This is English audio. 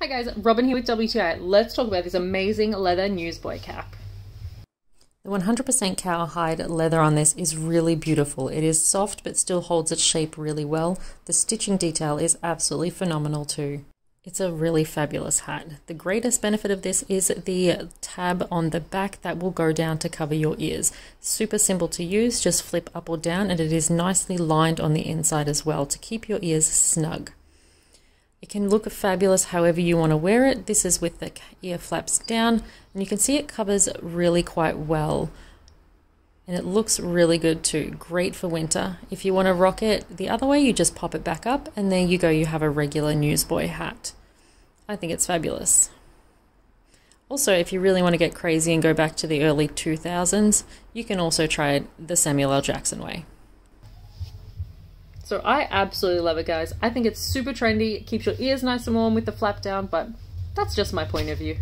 Hi guys, Robin here with WTI. Let's talk about this amazing leather newsboy cap. The 100% cowhide leather on this is really beautiful. It is soft but still holds its shape really well. The stitching detail is absolutely phenomenal too. It's a really fabulous hat. The greatest benefit of this is the tab on the back that will go down to cover your ears. Super simple to use, just flip up or down, and it is nicely lined on the inside as well to keep your ears snug. It can look fabulous however you want to wear it. This is with the ear flaps down, and you can see it covers really quite well. And it looks really good too. Great for winter. If you want to rock it the other way, you just pop it back up, and there you go, you have a regular newsboy hat. I think it's fabulous. Also, if you really want to get crazy and go back to the early 2000s, you can also try it the Samuel L. Jackson way. So I absolutely love it, guys. I think it's super trendy. It keeps your ears nice and warm with the flap down, but that's just my point of view.